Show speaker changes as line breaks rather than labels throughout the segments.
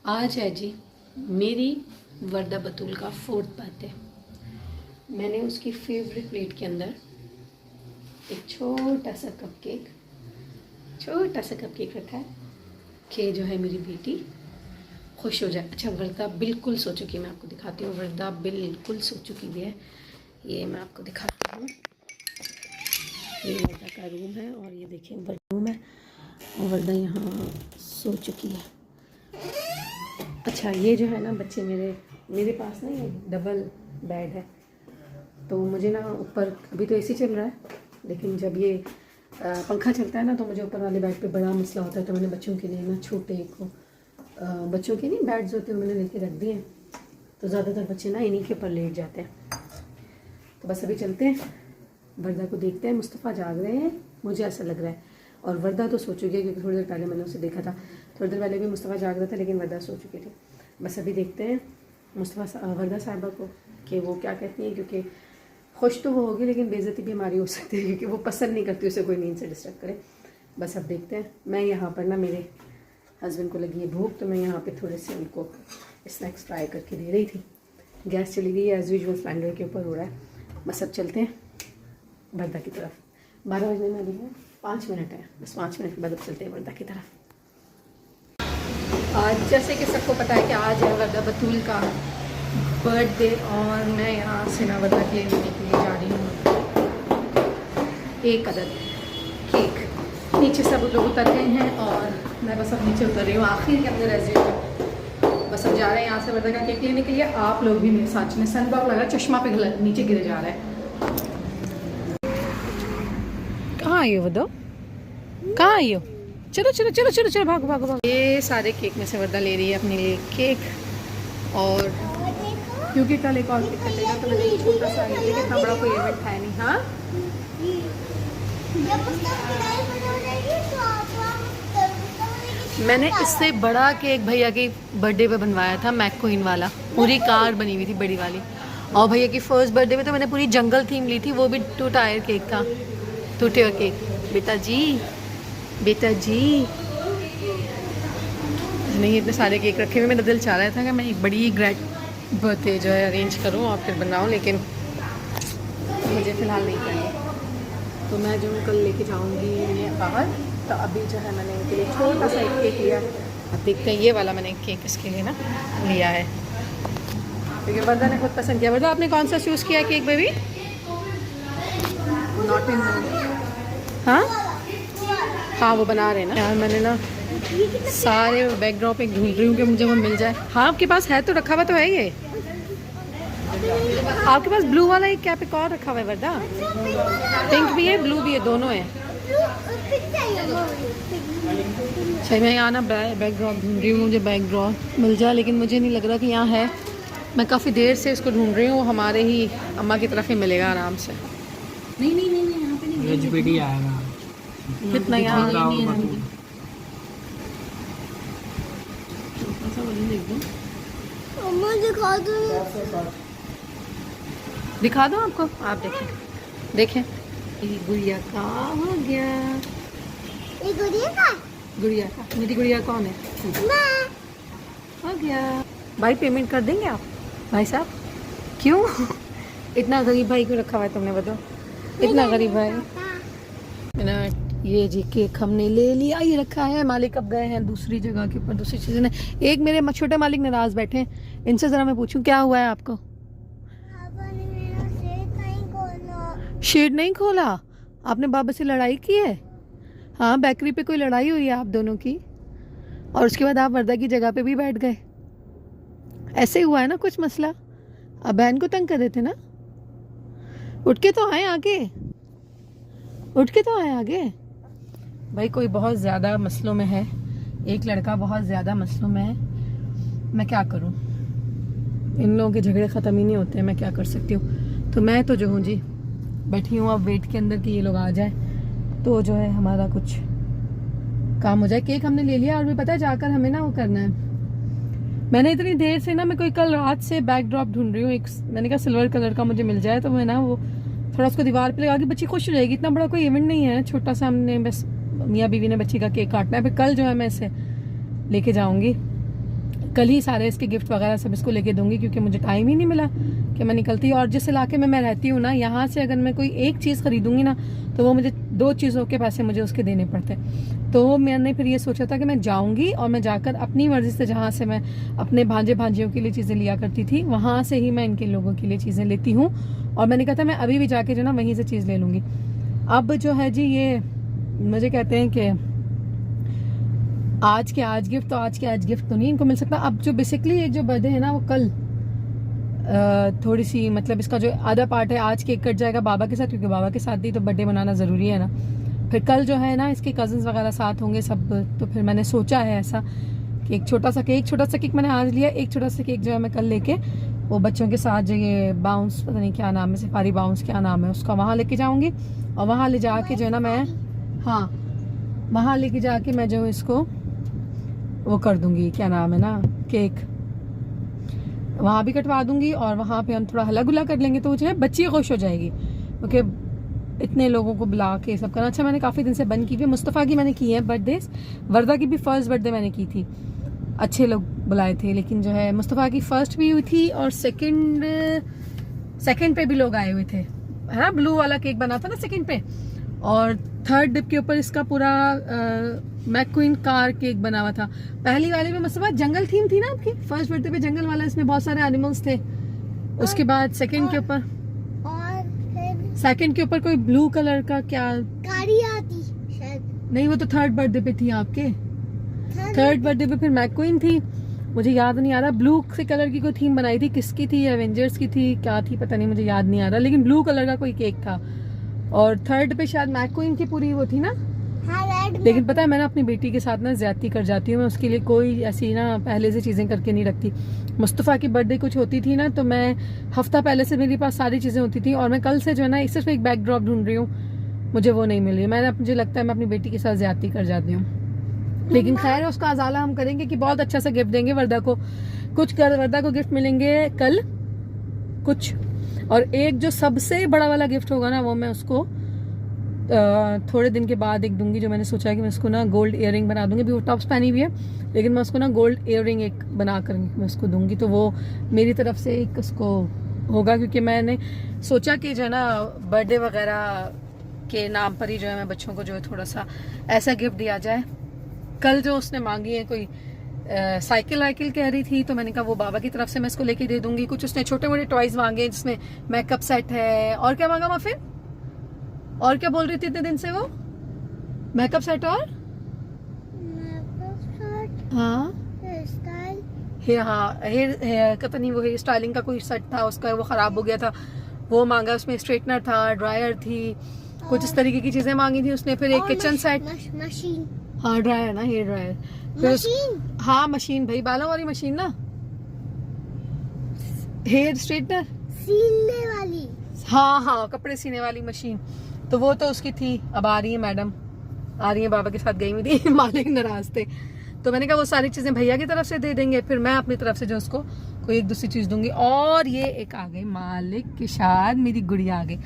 आज है जी मेरी वर्दा बतूल का 4th बर्थडे। मैंने उसकी फेवरेट प्लेट के अंदर एक छोटा सा कपकेक रखा है कि जो है मेरी बेटी खुश हो जाए। अच्छा, वर्दा बिल्कुल सो चुकी है, मैं आपको दिखाती हूँ। वर्दा बिल्कुल सो चुकी भी है, ये मैं आपको दिखाती हूँ। ये वर्दा का रूम है और ये देखिए रूम है और वर्दा यहाँ सो चुकी है। अच्छा, ये जो है ना बच्चे मेरे पास ना ये डबल बेड है, तो मुझे ना ऊपर अभी तो एसी चल रहा है, लेकिन जब ये पंखा चलता है ना तो मुझे ऊपर वाले बेड पे बड़ा मसला होता है। तो मैंने बच्चों के लिए ना छोटे को बच्चों के नहीं बेड्स होते हैं, मैंने लेके रख दिए हैं, तो ज़्यादातर बच्चे ना इन्हीं के ऊपर लेट जाते हैं। तो बस अभी चलते हैं, वर्दा को देखते हैं। मुस्तफ़ा जाग रहे हैं मुझे ऐसा लग रहा है, और वर्दा तो सो चुकी है क्योंकि थोड़ी देर पहले मैंने उसे देखा था। थोड़ी देर पहले भी मुस्तफ़ा जाग रहा था लेकिन वर्दा सो चुकी थी। बस अभी देखते हैं वर्दा साहिबा को कि वो क्या कहती हैं, क्योंकि खुश तो वो होगी लेकिन बेइज्जती भी हमारी हो सकती है क्योंकि वो पसंद नहीं करती उसे कोई नींद से डिस्टर्ब करे। बस अब देखते हैं। मैं यहाँ पर ना मेरे हस्बैंड को लगी है भूख, तो मैं यहाँ पे थोड़े से उनको स्नैक्स फ्राई करके दे रही थी। गैस चली गई है, एज़ यूजुअल सिलेंडर के ऊपर हो रहा है। बस अब चलते हैं वर्दा की तरफ। 12 बजने में अभी 5 मिनट है, बस 5 मिनट के बाद अब चलते हैं वर्दा की तरफ। आज जैसे कि सबको पता है कि आज है वर्दा बतूल का बर्थडे और मैं यहाँ से ना वर्दा के लेने के लिए जा रही हूँ एक अदद केक। नीचे सब लोग उतर गए हैं और मैं बस अब नीचे उतर रही हूँ आखिर के अंदर ऐसे। बस अब जा रहे हैं यहाँ से वर्दा का केक लेने के लिए। आप लोग भी मेरे साथ में सनब्लॉक लगा, चश्मा पे नीचे गिरे जा रहा है। कहाँ आई हो वर्दा, कहाँ आई हो? चलो चलो चलो चलो चलो भागो भागो भागो। ये सारे केक में से वर्दा ले रही है अपने लिए केक, और क्योंकि कल एक और केक कटेगा तो मैंने छोटा सा लिया, इतना बड़ा कोई इवेंट है नहीं। हाँ, मैंने इससे बड़ा केक भैया के बर्थडे पे बनवाया था, मैकक्वीन वाला, पूरी कार बनी हुई थी बड़ी वाली। और भैया की फर्स्ट बर्थडे पे तो मैंने पूरी जंगल थीम ली थी, वो भी 2 टायर केक था, 2 टायर केक। बेटा जी नहीं, इतने सारे केक रखे हुए, मेरा दिल चाह रहा था कि मैं एक बड़ी ग्रैंड बर्थडे जो है अरेंज करूं और फिर बनाऊं, लेकिन मुझे फ़िलहाल नहीं करनी। तो मैं जो कल लेके जाऊंगी बाहर, तो अभी जो है मैंने इनके लिए छोटा सा एक केक लिया। अब देखते हैं, ये वाला मैंने केक इसके लिए ना लिया है क्योंकि वर्दा ने खुद पसंद किया। वर्दा, आपने कौन सा चूज़ किया केक बेबी? Not in. हाँ वो बना रहे हैं ना यार। मैंने ना सारे बैकड्रॉप पे ढूंढ रही हूँ कि मुझे वो मिल जाए। हाँ आपके पास है, तो रखा हुआ तो है। ये आपके पास ब्लू वाला एक कैप एक और रखा हुआ है वर्दा, पिंक भी है ब्लू भी है, दोनों है। सही, मैं यहाँ ना बैकड्रॉप ढूंढ रही हूँ, मुझे बैकड्रॉप मिल जाए, लेकिन मुझे नहीं लग रहा कि यहाँ है। मैं काफ़ी देर से इसको ढूंढ रही हूँ, हमारे ही अम्मा की तरफ ही मिलेगा आराम से। नहीं नहीं नहीं नहीं, यहाँ पे नहीं आएगा। कितना यहाँ दिखा दो आपको, आप देखें देखें। गुड़िया का हो गया, ये गुड़िया का मेरी गुड़िया कौन है? हो गया भाई। पेमेंट कर देंगे आप भाई साहब? क्यों इतना गरीब भाई क्यों रखा हुआ है तुमने, बताओ? इतना गरीब भाई ना। ये जी केक हमने ले लिया, ये रखा है। मालिक अब गए हैं दूसरी जगह के ऊपर, दूसरी चीज़ें ने। एक मेरे छोटे मालिक नाराज बैठे हैं, इनसे ज़रा मैं पूछूं क्या हुआ है आपको? शेड नहीं खोला आपने? बाबा से लड़ाई की है? हाँ, बेकरी पे कोई लड़ाई हुई है आप दोनों की, और उसके बाद आप वर्दा की जगह पे भी बैठ गए। ऐसे हुआ है ना कुछ मसला? अब बहन को तंग कर देते ना। उठ के तो आए आगे, उठ के तो आए आगे। भाई कोई बहुत ज़्यादा मसलों में है, एक लड़का बहुत ज़्यादा मसलों में है। मैं क्या करूं, इन लोगों के झगड़े ख़त्म ही नहीं होते हैं, मैं क्या कर सकती हूँ। तो मैं तो जो हूँ जी बैठी हूँ अब वेट के अंदर कि ये लोग आ जाए तो जो है हमारा कुछ काम हो जाए। केक हमने ले लिया और भी पता है जाकर हमें ना वो करना है। मैंने इतनी देर से ना, मैं कोई कल रात से बैकड्रॉप ढूंढ रही हूँ एक, मैंने कहा सिल्वर कलर का मुझे मिल जाए तो मैं ना वो थोड़ा उसको दीवार पे लगा के बच्ची खुश हो जाएगी। इतना बड़ा कोई इवेंट नहीं है, छोटा सा हमने बस मियाँ बीवी ने बच्ची का केक काटना है। फिर कल जो है मैं इसे लेके जाऊंगी कल ही सारे इसके गिफ्ट वगैरह सब इसको लेके दूंगी, क्योंकि मुझे टाइम ही नहीं मिला कि मैं निकलती। और जिस इलाके में मैं रहती हूँ ना, यहाँ से अगर मैं कोई एक चीज़ खरीदूंगी ना, तो वो मुझे 2 चीज़ों के पैसे मुझे उसके देने पड़ते हैं। तो मैंने फिर ये सोचा था कि मैं जाऊँगी और मैं जाकर अपनी मर्ज़ी से, जहाँ से मैं अपने भांजे भांजियों के लिए चीज़ें लिया करती थी, वहाँ से ही मैं इनके लोगों के लिए चीज़ें लेती हूँ। और मैंने कहा था मैं अभी भी जाके जो ना वहीं से चीज़ ले लूँगी। अब जो है जी, ये मुझे कहते हैं कि आज के आज गिफ्ट तो नहीं इनको मिल सकता। अब जो बेसिकली ये जो बर्थडे है ना, वो कल थोड़ी सी मतलब इसका जो आधा पार्ट है, आज केक कट जाएगा बाबा के साथ, क्योंकि बाबा के साथ ही तो बर्थडे मनाना ज़रूरी है ना। फिर कल जो है ना, इसके कज़न्स वगैरह साथ होंगे सब। तो फिर मैंने सोचा है ऐसा कि एक छोटा सा केक मैंने आज लिया, एक छोटा सा केक जो है मैं कल लेके वो बच्चों के साथ जो ये बाउंस, पता नहीं क्या नाम है, सिफारी बाउंस क्या नाम है उसका, वहाँ लेके जाऊँगी। और वहाँ ले जा के जो है ना मैं, हाँ वहाँ लेके जाके मैं जो इसको वो कर दूँगी, क्या नाम है ना, केक वहाँ भी कटवा दूँगी। और वहाँ पे हम थोड़ा हल्ला गुल्ला कर लेंगे, तो जो है बच्ची खुश हो जाएगी, क्योंकि इतने लोगों को बुला के सब करना। अच्छा, मैंने काफ़ी दिन से बंद की हुई है। मुस्तफ़ा की मैंने की है बर्थडे, वर्दा की भी फर्स्ट बर्थडे मैंने की थी, अच्छे लोग बुलाए थे। लेकिन जो है मुस्तफ़ा की फर्स्ट भी हुई थी और सेकंड पे भी लोग आए हुए थे, है ना, ब्लू वाला केक बना था ना सेकंड पे। और थर्ड डिप के ऊपर इसका पूरा मैक्वीन कार केक बना हुआ था। पहली वाले में मुस्तफ़ा जंगल थीम थी ना आपकी, फर्स्ट बर्थडे पे जंगल वाला, इसमें बहुत सारे एनिमल्स थे। उसके बाद सेकंड के ऊपर कोई ब्लू कलर का क्या
गाड़ी आती शायद,
नहीं वो तो थर्ड बर्थडे पे थी आपके। थर्ड बर्थडे पे फिर मैक्वीन थी, मुझे याद नहीं आ रहा ब्लू से कलर की कोई थीम बनाई थी, किसकी थी, एवेंजर्स की थी, क्या थी पता नहीं, मुझे याद नहीं आ रहा, लेकिन ब्लू कलर का कोई केक था। और थर्ड पे शायद मैक्वीन की पूरी वो थी ना।
हाँ,
लेकिन पता है मैं ना अपनी बेटी के साथ ना ज्यादती कर जाती हूँ, मैं उसके लिए कोई ऐसी ना पहले से चीज़ें करके नहीं रखती। मुस्तफ़ा की बर्थडे कुछ होती थी ना, तो मैं हफ्ता पहले से मेरे पास सारी चीज़ें होती थी। और मैं कल से जो है ना सिर्फ एक बैकड्रॉप ढूंढ रही हूँ, मुझे वो नहीं मिल रही। मुझे लगता है मैं अपनी बेटी के साथ ज्यादती कर जाती हूँ। लेकिन खैर उसका अजाला हम करेंगे कि बहुत अच्छा सा गिफ्ट देंगे वर्दा को। वर्दा को गिफ्ट मिलेंगे कल कुछ, और एक जो सबसे बड़ा वाला गिफ्ट होगा ना, वो मैं उसको थोड़े दिन के बाद एक दूंगी। जो मैंने सोचा है कि मैं उसको ना गोल्ड इयररिंग बना दूंगी। अभी वो टॉप्स पहनी हुई है, लेकिन मैं उसको ना गोल्ड इयररिंग एक बना कर मैं उसको दूंगी। तो वो मेरी तरफ से एक उसको होगा, क्योंकि मैंने सोचा कि जो है ना बर्थडे वगैरह के नाम पर ही जो है मैं बच्चों को जो है थोड़ा सा ऐसा गिफ्ट दिया जाए। कल जो उसने मांगी है कोई साइकिल वाइकिल कह रही थी, तो मैंने कहा वो बाबा की तरफ से मैं इसको लेके दे दूंगी। कुछ उसने छोटे मोटे टॉयज मांगे, जिसमें मेकअप सेट है, और क्या मांगा मफिन, और क्या बोल रही थी इतने दिन से वो, मेकअप सेट और हाँ हेयर पता नहीं, वो हेयर स्टाइलिंग का कोई सेट था उसका, वो खराब हो गया था, वो मांगा। उसमें स्ट्रेटनर था, ड्रायर थी, कुछ इस तरीके की चीजें मांगी थी उसने। फिर एक किचन सेट,
मशीन,
हाँ ड्रायर ना, हेयर ड्रायर, हाँ मशीन भाई, बालों वाली मशीन ना, हेयर स्ट्रेटनर
सीने वाली,
हाँ कपड़े सीने वाली मशीन। तो वो तो उसकी थी। अब आ रही है मैडम, आ रही है, बाबा के साथ गई हुई थी मालिक नाराज थे, तो मैंने कहा वो सारी चीजें भैया की तरफ से दे देंगे, फिर मैं अपनी तरफ से जो उसको कोई एक दूसरी चीज दूंगी। और ये एक आ गई मालिक के साथ, मेरी गुड़िया आ गई।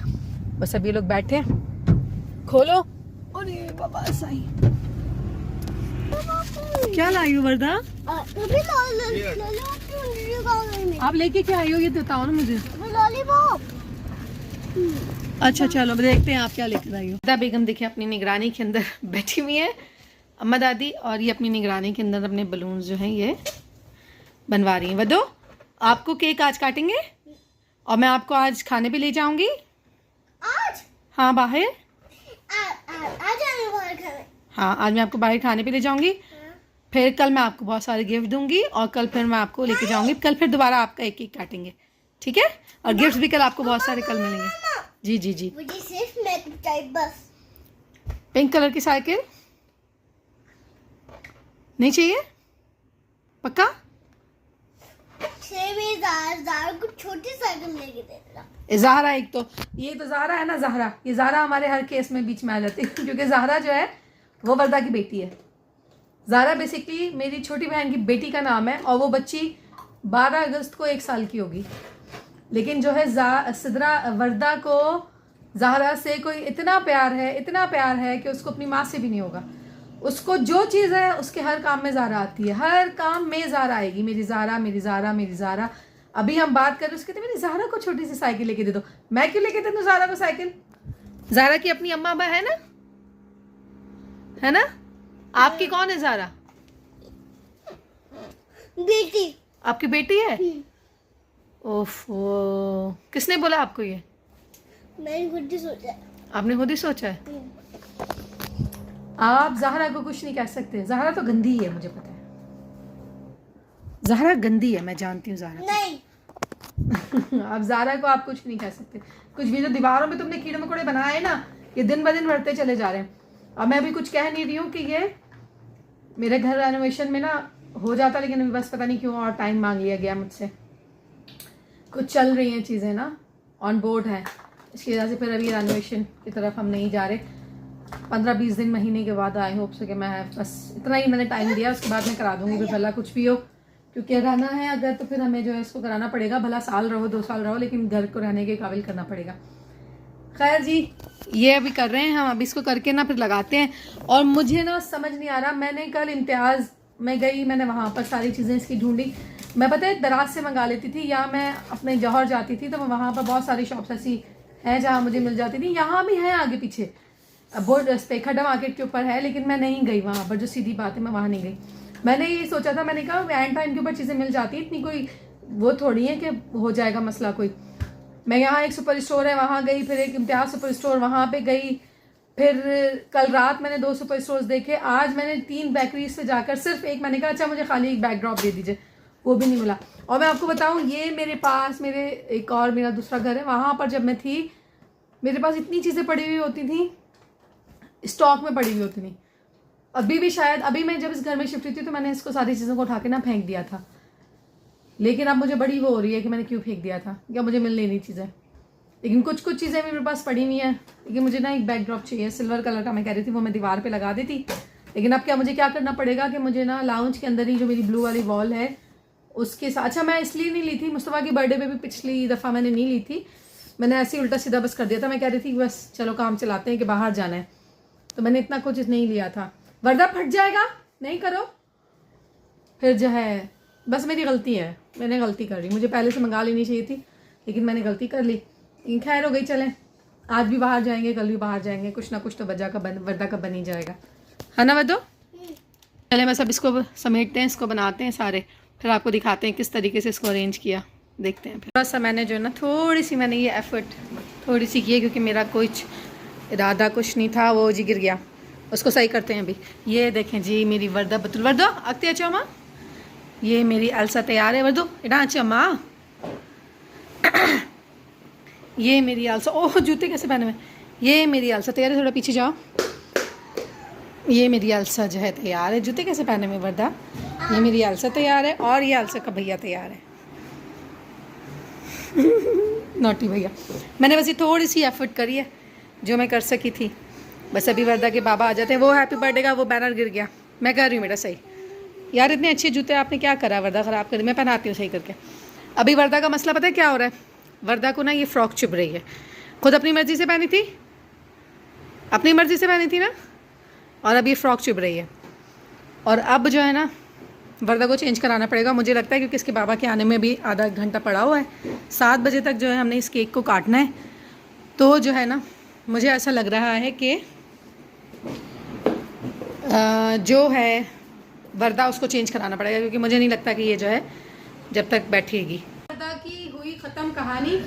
बस अब ये लोग बैठे, खोलो। और ये बाबा सही क्या लाई हो वर्दा, आप लेके क्या आई हो ये बताओ ना मुझे। अच्छा चलो देखते हैं आप क्या लेकर आई हो। दादा बेगम देखिए अपनी निगरानी के अंदर बैठी हुई है, अम्मा दादी, और ये अपनी निगरानी के अंदर अपने बलून्स जो हैं ये बनवा रही हैं। वदो आपको केक आज काटेंगे और मैं आपको आज खाने पे ले जाऊंगी।
आज?
हाँ बाहर,
हाँ
आज मैं आपको बाहर खाने पे ले जाऊंगी। फिर कल मैं आपको बहुत सारे गिफ्ट दूंगी और कल फिर मैं आपको लेके जाऊंगी। कल फिर दोबारा आपका एक केक काटेंगे, ठीक है? और गिफ्ट भी कल आपको बहुत सारे कल मिलेंगे। जी जी जी,
मुझे सिर्फ मेकअप चाहिए बस।
पिंक कलर की साइकिल नहीं चाहिए पक्का?
कुछ छोटी साइकिल लेके दे देना।
ज़हरा एक तो, ये तो ज़हरा है ना, ज़हरा, ये ज़हरा हमारे हर केस में बीच में आ जाती है क्योंकि ज़हरा जो है वो वर्दा की बेटी है। ज़हरा बेसिकली मेरी छोटी बहन की बेटी का नाम है और वो बच्ची 12 अगस्त को 1 साल की होगी। लेकिन जो है सिदरा वर्दा को ज़हरा से कोई इतना प्यार है कि उसको अपनी माँ से भी नहीं होगा। उसको जो चीज़ है उसके हर काम में ज़ारा आती है, हर काम में ज़ारा आएगी, मेरी ज़ारा मेरी ज़ारा मेरी ज़ारा। अभी हम बात कर रहे उसके, तो मेरी ज़ारा को छोटी सी साइकिल लेके दे दो। मैं क्यों लेके दे दूँ ज़ारा को साइकिल? ज़ारा की अपनी अम्मा अब्बा है ना, है ना? आपकी कौन है ज़ारा?
बेटी।
आपकी बेटी है? ओफो, किसने बोला आपको ये?
मैंने खुद ही सोचा।
आपने खुद ही सोचा है? आप ज़हरा को कुछ नहीं कह सकते। ज़हरा तो गंदी है, मुझे पता है। ज़हरा गंदी है, मैं जानती हूँ ज़हरा
नहीं।
आप ज़हरा को आप कुछ नहीं कह सकते। कुछ भी जो दीवारों में तुमने कीड़े मकोड़े बनाए ना, ये दिन ब दिन बढ़ते चले जा रहे हैं। अब मैं अभी कुछ कह नहीं रही हूँ कि ये मेरे घर रेनोवेशन में ना हो जाता, लेकिन अभी बस पता नहीं क्यों और टाइम मांग लिया गया मुझसे। कुछ चल रही हैं चीज़ें ना, ऑन बोर्ड है, इसकी वजह से फिर अभी रेनोवेशन की तरफ हम नहीं जा रहे। 15-20 दिन महीने के बाद आई होप से कि मैं बस इतना ही मैंने टाइम दिया, उसके बाद मैं करा दूंगी फिर भला कुछ भी हो, क्योंकि रहना है अगर तो फिर हमें जो है इसको कराना पड़ेगा। भला साल रहो 2 साल रहो, लेकिन घर को रहने के काबिल करना पड़ेगा। खैर जी, ये अभी कर रहे हैं हम, अभी इसको करके ना फिर लगाते हैं। और मुझे ना समझ नहीं आ रहा, मैंने कल इम्तियाज़ में गई, मैंने वहाँ पर सारी चीज़ें इसकी ढूंढी। मैं पता है दराज से मंगा लेती थी, या मैं अपने जौहर जाती थी तो मैं वहाँ पर बहुत सारी शॉप्स ऐसी हैं जहाँ मुझे मिल जाती थी। यहाँ भी है आगे पीछे, अब वो खड्डा मार्केट के ऊपर है, लेकिन मैं नहीं गई वहाँ पर। जो सीधी बात है, मैं वहाँ नहीं गई। मैंने ये सोचा था, मैंने कहा एंड टाइम के ऊपर चीज़ें मिल जाती है, इतनी कोई वो थोड़ी है कि हो जाएगा मसला कोई। मैं यहाँ एक सुपर स्टोर है वहाँ गई, फिर एक इम्तियाज़ सुपर स्टोर वहाँ पे गई, फिर कल रात मैंने 2 सुपर स्टोर्स देखे, आज मैंने 3 बेकरीज से जाकर सिर्फ एक, मैंने कहा अच्छा मुझे खाली एक बैकड्रॉप दे दीजिए, वो भी नहीं मिला। और मैं आपको बताऊँ, ये मेरे पास मेरे एक और मेरा दूसरा घर है, वहाँ पर जब मैं थी मेरे पास इतनी चीज़ें पड़ी हुई होती थी, स्टॉक में पड़ी हुई होती थी। अभी भी शायद, अभी मैं जब इस घर में शिफ्ट हुई थी तो मैंने इसको सारी चीज़ों को उठा के ना फेंक दिया था, लेकिन अब मुझे बड़ी वो हो रही है कि मैंने क्यों फेंक दिया था, या मुझे मिल नहीं चीज़ें। लेकिन कुछ चीज़ें मेरे पास पड़ी हुई हैं, लेकिन मुझे ना एक बैकड्रॉप चाहिए सिल्वर कलर का, मैं कह रही थी वो मैं दीवार पे लगा देती। लेकिन अब क्या, मुझे क्या करना पड़ेगा कि मुझे ना लाउंज के अंदर ही जो मेरी ब्लू वाली वॉल है उसके साथ, अच्छा मैं इसलिए नहीं ली थी, मुस्तफ़ा की बर्थडे पे भी पिछली दफ़ा मैंने नहीं ली थी, मैंने ऐसे ही उल्टा सीधा बस कर दिया था। मैं कह रही थी बस चलो काम चलाते हैं कि बाहर जाना है, तो मैंने इतना कुछ नहीं लिया था। वर्दा फट जाएगा, नहीं करो फिर जो है, बस मेरी गलती है, मैंने गलती कर ली, मुझे पहले से मंगा लेनी चाहिए थी, लेकिन मैंने गलती कर ली। लेकिन खैर हो गई, चलें आज भी बाहर जाएंगे, कल भी बाहर जाएंगे, कुछ ना कुछ तो वर्दा का बन ही जाएगा, है ना वदो? चलें बस अब इसको समेटते हैं, इसको बनाते हैं सारे, फिर आपको दिखाते हैं किस तरीके से इसको अरेंज किया, देखते हैं। फिर थोड़ा सा मैंने जो है ना थोड़ी सी मैंने ये एफर्ट थोड़ी सी की है, क्योंकि मेरा कुछ इरादा कुछ नहीं था, वो जी गिर गया, उसको सही करते हैं अभी। ये देखें जी मेरी वर्दा बतुल, वर्दो अगते अच्छा माँ, ये मेरी अलसा तैयार है, वर्दो इटा अच्छा माँ, ये मेरी अलसा, ओह जूते कैसे पहने हुए, ये मेरी अलसा तैयार है, थोड़ा पीछे जाओ, ये मेरी अलसा जो है तैयार है, जूते कैसे पहने हुए वर्दा, ये मेरी अलसा तैयार है, और ये अलसा का भैया तैयार है नोटी भैया। मैंने बस ये थोड़ी सी एफर्ट करी है जो मैं कर सकी थी, बस अभी वर्दा के बाबा आ जाते हैं। वो हैप्पी बर्थडे का वो बैनर गिर गया, मैं कर रही हूँ बेटा सही। यार इतने अच्छे जूते आपने क्या करा, वर्दा ख़राब कर दी, मैं पहनाती हूँ सही करके। अभी वर्दा का मसला पता है क्या हो रहा है, वर्दा को ना ये फ़्रॉक चुभ रही है, खुद अपनी मर्ज़ी से पहनी थी, अपनी मर्ज़ी से पहनी थी ना, और अब ये फ़्रॉक चुभ रही है। और अब जो है ना वर्दा को चेंज कराना पड़ेगा मुझे लगता है, क्योंकि इसके बाबा के आने में भी आधा घंटा पड़ा हुआ है। 7 बजे तक जो है हमने इस केक को काटना है, तो जो है ना मुझे ऐसा लग रहा है कि जो है वर्दा उसको चेंज कराना पड़ेगा, क्योंकि मुझे नहीं लगता कि ये जो है जब तक बैठेगी। वर्दा की हुई ख़त्म कहानी,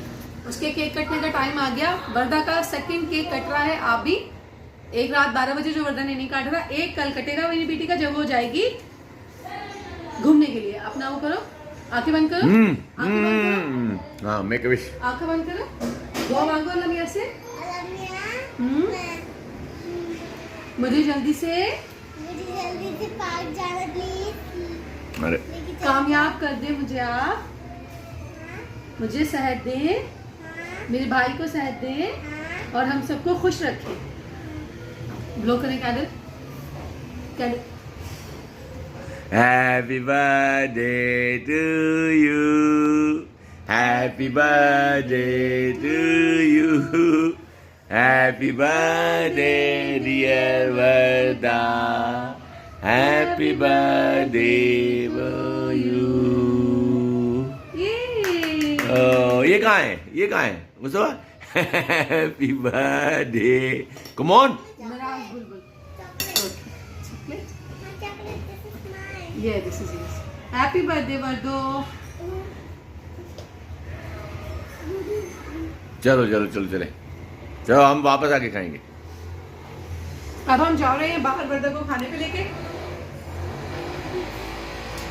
उसके केक कटने का टाइम आ गया। वर्दा का सेकंड केक कट रहा है, आप भी एक रात 12 बजे जो वर्दा ने नहीं काटा था, एक कल कटेगा मेरी बेटी का, जब वो जाएगी घूमने के लिए। अपना वो करो, आंखें बंद करो, आंखें बंद करो,
हाँ मेक अ विश,
आंखें बंद करो, दुआ मांगो लमिया से, मुझे जल्दी से
पार्क जाना प्लीज,
अरे
कामयाब कर दे मुझे, आप मुझे सेहत दे, मेरे भाई को सेहत दे, और हम सबको खुश रखें। ब्लो करें candle, candle.
Happy birthday to you, Happy birthday to you, Happy birthday, dear Varda. Happy birthday to you. Oh, ये कहाँ है? ये कहाँ है? Mustafa? Happy birthday. Come on.
Miraj Bulbul. Chocolate?
Chocolate, this is mine.
Yeah, this is yours. Happy birthday, Vardo.
चलो चलो चलो चले. चलो हम वापस आके खाएंगे.
अब हम जा रहे हैं बाहर वर्दा को खाने पे लेके.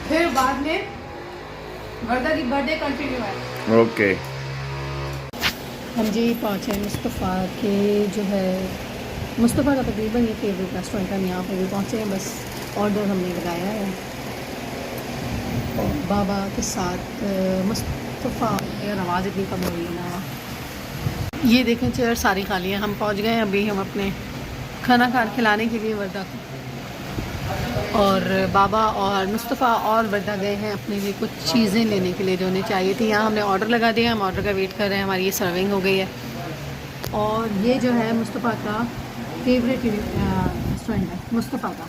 फिर बाद में वर्दा की बर्थडे कंटिन्यू है.
ओके.
हम जी पहुँचे मुस्तफ़ा के जो है मुस्तफ़ा का तकरीबन ये फेवरेट रेस्टोरेंट है. हम यहाँ पे भी पहुँचे हैं. बस ऑर्डर हमने लगाया है और बाबा के साथ मुस्तफ़ा. यार आवाज़ इतनी कम हो रही है ना. ये देखें चेयर सारी खाली है. हम पहुँच गए. अभी हम अपने खाना खिलाने के लिए वर्दा को, और बाबा और मुस्तफ़ा और वर्दा गए हैं अपने लिए कुछ चीज़ें लेने के लिए जो उन्हें चाहिए थी. यहाँ हमने ऑर्डर लगा दिया. हम ऑर्डर का वेट कर रहे हैं. हमारी ये सर्विंग हो गई है. और ये जो है मुस्तफ़ा का फेवरेट रेस्टोरेंट है मुस्तफ़ा का.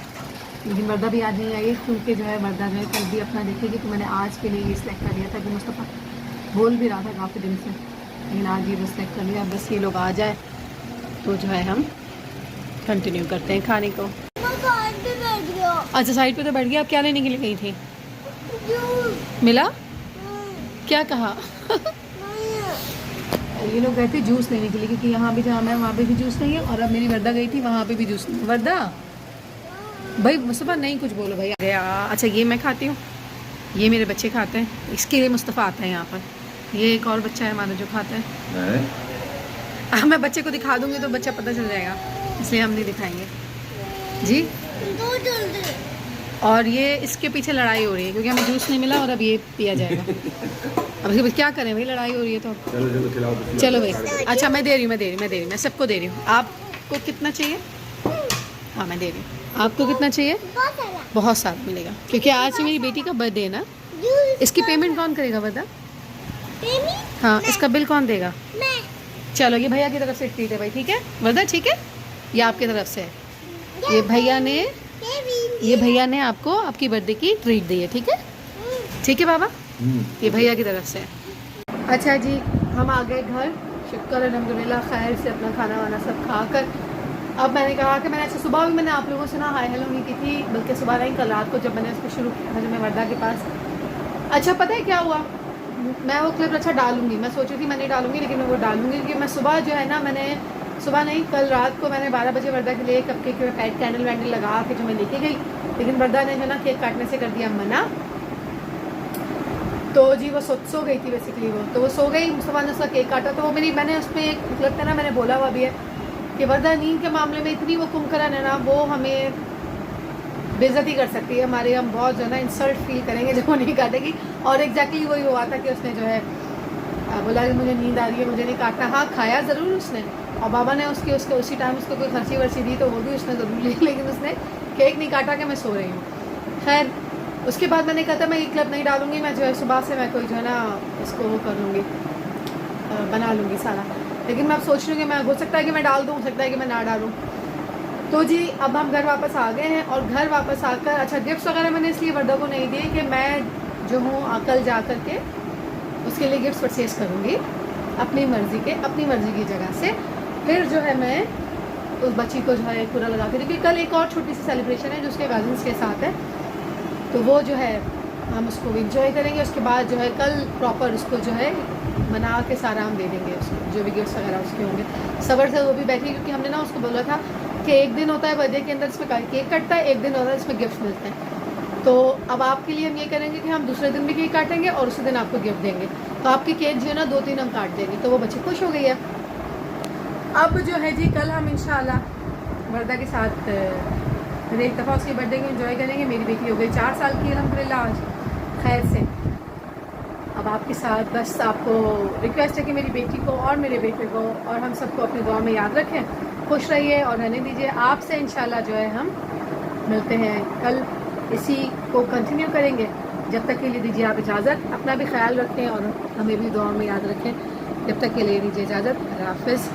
लेकिन वर्दा भी आज नहीं आई क्योंकि जो है वर्दा जो है कल भी अपना देखेगी. तो मैंने आज के लिए ये सिलेक्ट कर लिया था कि मुस्तफ़ा बोल भी रहा था काफ़ी दिन से, लेकिन आज ये बस सिलेक्ट कर लिया. बस ये लोग आ जाए तो जो है हम कंटिन्यू करते हैं खाने को.
मैं कार पे बैठ गया.
अच्छा साइड पे तो बैठ गया. आप क्या लेने के लिए गई थी?
जूस.
मिला? क्या कहा?
नहीं.
ये लोग गए थे जूस लेने के लिए क्योंकि यहाँ भी जहाँ मैं वहाँ पे भी जूस नहीं है. और अब मेरी वर्दा गई थी वहाँ पे भी जूस नहीं. वर्दा भाई मुस्तफ़ा नहीं कुछ बोलो भाई. गया. अच्छा ये मैं खाती हूँ, ये मेरे बच्चे खाते हैं. इसके लिए मुस्तफ़ा आता है यहाँ पर. ये एक और बच्चा है हमारा जो खाता है. मैं बच्चे को दिखा दूँगी तो बच्चा पता चल जाएगा, इसलिए हम नहीं दिखाएंगे जी.
दो जल्दी.
और ये इसके पीछे लड़ाई हो रही है क्योंकि हमें जूस नहीं मिला और अब ये पिया जाएगा. अब इसके क्या करें भाई, लड़ाई हो रही है तो.
चलो चलो खिलाओ.
चलो भाई. अच्छा मैं दे रही हूँ, मैं सबको दे रही हूँ. आपको कितना चाहिए? हाँ मैं दे रही हूँ. आपको कितना चाहिए?
बहुत सारा.
बहुत सारा मिलेगा क्योंकि आज मेरी बेटी का बर्थडे है ना.
जूस.
इसकी पेमेंट कौन करेगा बता?
बेबी.
हाँ इसका बिल कौन देगा?
मैं.
चलो ये भैया की तरफ से ट्रीट है भाई. ठीक है वर्दा, ठीक है ये आपकी तरफ से है. ये भैया ने आपको आपकी बर्थडे की ट्रीट दी है. ठीक है ठीक है बाबा, ये भैया की तरफ से है. अच्छा जी हम आ गए घर. शुक्र अल्हम्दुलिल्लाह खैर से अपना खाना वाना सब खाकर. अब मैंने कहा कि मैंने अच्छा सुबह भी मैंने आप लोगों से ना हाय हेलो नहीं की थी, बल्कि सुबह नहीं कल रात को जब मैंने इसको शुरू किया था जब मैं वर्दा के पास. अच्छा पता है क्या हुआ, मैं वो क्लिप अच्छा डालूंगी. मैं सोची थी मैं नहीं डालूंगी लेकिन मैं वो डालूंगी क्योंकि मैं सुबह जो है ना मैंने सुबह नहीं कल रात को मैंने 12 बजे वर्दा के लिए कप केक में पैक कैंडल वैंडल लगा के जो मैं लेके गई, लेकिन वर्दा ने जो ना केक काटने से कर दिया मना. तो जी वो सो गई थी बेसिकली. वो तो वो सो गई. मुस्तफ़ा ने उसका केक काटा तो वो मैंने उसमें एक मतलब था ना मैंने बोला हुआ भी है कि वर्दा नींद के मामले में इतनी वो कुमकरन है ना, वो हमें बेइज्जती कर सकती है हमारे. हम बहुत जो है ना इंसल्ट फील करेंगे जब वो नहीं काटेगी. और एग्जैक्टली वही हुआ था कि उसने जो है बोला कि मुझे नींद आ रही है मुझे नहीं काटना. हाँ खाया ज़रूर उसने और बाबा ने उसके उसी टाइम उसको कोई खर्ची वर्ची दी तो वो भी उसने ज़रूर ली, लेकिन उसने केक नहीं काटा कि मैं सो रही हूँ. खैर उसके बाद मैंने कहा था मैं ये क्लिप नहीं डालूंगी. मैं जो है सुबह से मैं कोई जो है ना इसको वो कर लूँगी, बना लूँगी सारा. लेकिन मैं अब सोच रही हूँ कि मैं हो सकता है कि मैं डाल दूँ, हो सकता है कि मैं ना डालूँ. तो जी अब हम घर वापस आ गए हैं. और घर वापस आकर अच्छा गिफ्ट्स वगैरह मैंने इसलिए वर्दा को नहीं दिए कि मैं जो हूँ कल जा कर के उसके लिए गिफ्ट्स परचेज करूँगी अपनी मर्ज़ी की जगह से. फिर जो है मैं उस बच्ची को जो है पूरा लगा के, क्योंकि कल एक और छोटी सी सेलिब्रेशन है जो उसके कज़न्स के साथ है, तो वो जो है हम उसको इंजॉय करेंगे. उसके बाद जो है कल प्रॉपर उसको जो है मना के सारा हम दे देंगे उसको जो भी गिफ्ट्स वगैरह उसके होंगे. सबर से वो भी बैठी क्योंकि हमने ना उसको बोला था कि एक दिन होता है बर्थडे के अंदर इसमें केक कटता है, एक दिन होता है इसमें गिफ्ट मिलते हैं. तो अब आपके लिए हम ये करेंगे कि हम दूसरे दिन भी केक काटेंगे और उसी दिन आपको गिफ्ट देंगे. तो आपकी केक जो है ना 2-3 हम काट देंगे. तो वो बच्ची खुश हो गई है. अब जो है जी कल हम इंशाल्लाह वर्दा के साथ फिर एक दफ़ा उसकी बर्थडे को एंजॉय करेंगे. मेरी बेटी हो गई 4 साल की अल्हम्दुलिल्लाह आज खैर से. अब आपके साथ बस आपको रिक्वेस्ट है कि मेरी बेटी को और मेरे बेटे को और हम सबको अपनी दुआ में याद रखें. खुश रहिए और रहने दीजिए. आपसे इंशाल्लाह जो है हम मिलते हैं कल. इसी को कंटिन्यू करेंगे. जब तक के लिए दीजिए आप इजाज़त. अपना भी ख्याल रखें और हमें भी दुआ में याद रखें. जब तक के लिए दीजिए इजाज़त. अल्लाह हाफ़िज़.